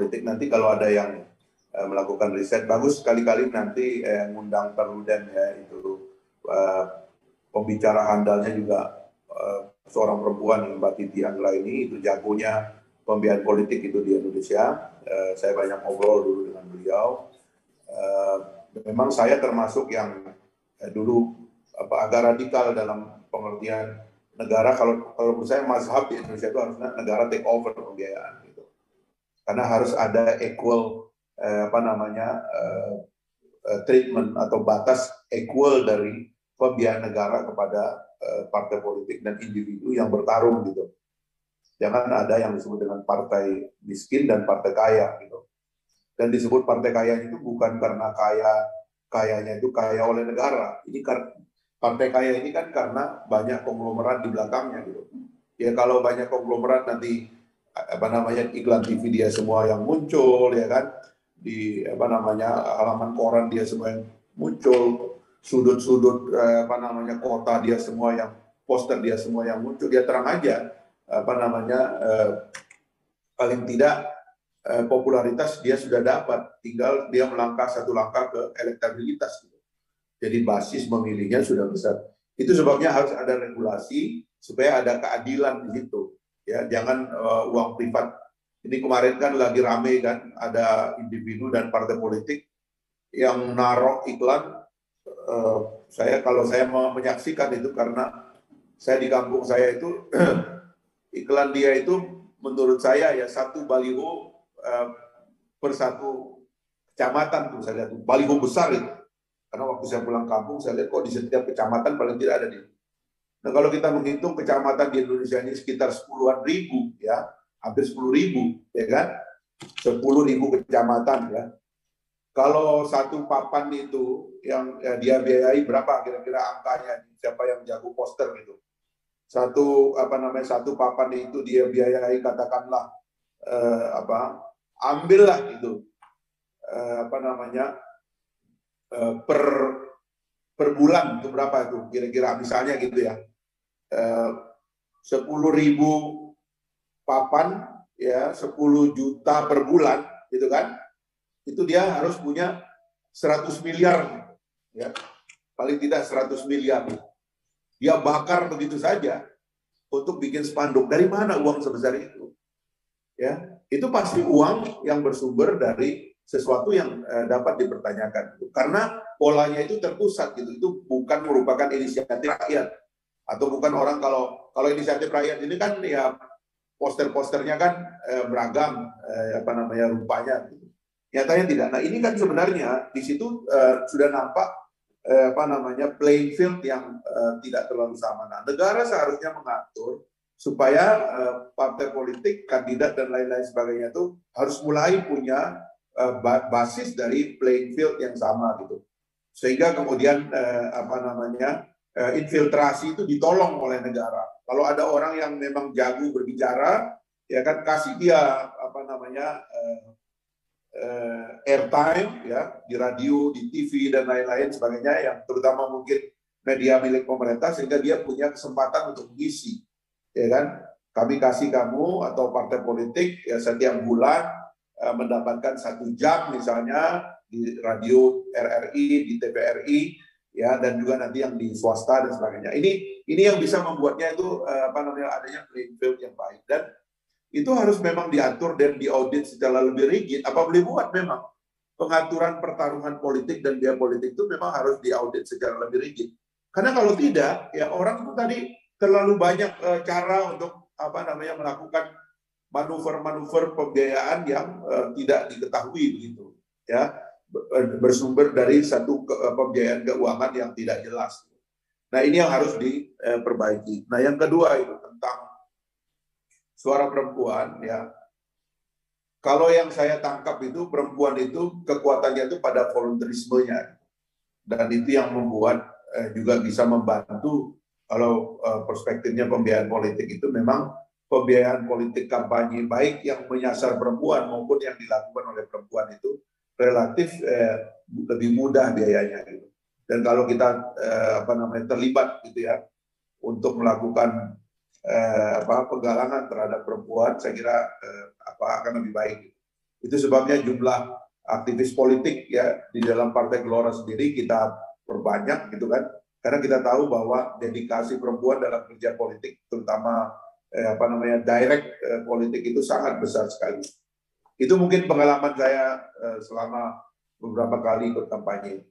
politik. Nanti kalau ada yang melakukan riset, bagus sekali-kali nanti ngundang Perludem ya, itu pembicara handalnya juga seorang perempuan, Mbak Titi Anggra ini, itu jagonya pembiayaan politik itu di Indonesia. Saya banyak ngobrol dulu dengan beliau. Memang saya termasuk yang dulu agak radikal dalam pengertian negara. Kalau menurut saya mazhab di Indonesia itu harusnya negara take over pembiayaan gitu. Karena harus ada equal treatment atau batas equal dari pembiayaan negara kepada partai politik dan individu yang bertarung gitu. Jangan ada yang disebut dengan partai miskin dan partai kaya gitu. Dan disebut partai kaya itu bukan karena kayanya itu kaya oleh negara. Ini partai kaya ini kan karena banyak konglomerat di belakangnya gitu. Ya kalau banyak konglomerat nanti iklan TV dia semua yang muncul ya kan, di halaman koran dia semua yang muncul, sudut-sudut kota dia semua yang poster dia semua yang muncul, dia terang aja paling tidak popularitas dia sudah dapat, tinggal dia melangkah satu langkah ke elektabilitas gitu. Jadi basis pemilihnya sudah besar. Itu sebabnya harus ada regulasi supaya ada keadilan di situ. Ya, jangan uang privat. Ini kemarin kan lagi rame kan, ada individu dan partai politik yang naruh iklan. Kalau saya menyaksikan itu karena saya di kampung saya itu iklan dia itu menurut saya ya satu baliho per satu kecamatan tuh saya lihat, baliho besar itu. Karena waktu saya pulang kampung saya lihat kok di setiap kecamatan paling tidak ada di. Nah kalau kita menghitung kecamatan di Indonesia ini sekitar 10-an ribu ya, hampir 10.000 ya kan, 10.000 kecamatan ya. Kalau satu papan itu yang dia biayai berapa kira-kira angkanya? Siapa yang jago poster gitu? Satu papan itu dia biayai katakanlah ambillah itu per bulan itu berapa itu kira-kira misalnya gitu ya, 10.000 papan ya, 10 juta per bulan gitu kan, itu dia harus punya 100 miliar ya, paling tidak 100 miliar dia bakar begitu saja untuk bikin spanduk. Dari mana uang sebesar itu ya? Itu pasti uang yang bersumber dari sesuatu yang dapat dipertanyakan karena polanya itu terpusat gitu. Itu bukan merupakan inisiatif rakyat atau bukan orang. Kalau inisiatif rakyat ini kan ya poster-posternya kan beragam rupanya gitu. Nyatanya tidak. Nah ini kan sebenarnya di situ sudah nampak playing field yang tidak terlalu sama. Nah negara seharusnya mengatur supaya partai politik, kandidat dan lain-lain sebagainya itu harus mulai punya basis dari playing field yang sama gitu, sehingga kemudian infiltrasi itu ditolong oleh negara. Kalau ada orang yang memang jago berbicara, ya kan kasih dia airtime ya di radio, di TV dan lain-lain sebagainya, yang terutama mungkin media milik pemerintah, sehingga dia punya kesempatan untuk mengisi. Ya kan, kami kasih kamu atau partai politik ya setiap bulan mendapatkan 1 jam misalnya di radio RRI, di TVRI ya, dan juga nanti yang di swasta dan sebagainya. Ini yang bisa membuatnya itu adanya playing field yang baik, dan itu harus memang diatur dan diaudit secara lebih rigid. Apa boleh buat memang pengaturan pertarungan politik dan biaya politik itu memang harus diaudit secara lebih rigid. Karena kalau tidak, ya orang itu tadi terlalu banyak cara untuk melakukan manuver-manuver pembiayaan yang tidak diketahui begitu ya, bersumber dari satu pembiayaan keuangan yang tidak jelas. Nah ini yang harus diperbaiki. Nah yang kedua itu tentang suara perempuan ya. Kalau yang saya tangkap itu perempuan itu kekuatannya itu pada volunteerismenya, dan itu yang membuat juga bisa membantu. Kalau perspektifnya pembiayaan politik itu memang pembiayaan politik kampanye baik yang menyasar perempuan maupun yang dilakukan oleh perempuan itu relatif lebih mudah biayanya gitu. Dan kalau kita terlibat gitu ya untuk melakukan penggalangan terhadap perempuan, saya kira akan lebih baik. Itu sebabnya jumlah aktivis politik ya di dalam Partai Gelora sendiri kita perbanyak gitu kan, karena kita tahu bahwa dedikasi perempuan dalam kerja politik, terutama direct politik itu sangat besar sekali. Itu mungkin pengalaman saya selama beberapa kali ikut kampanye.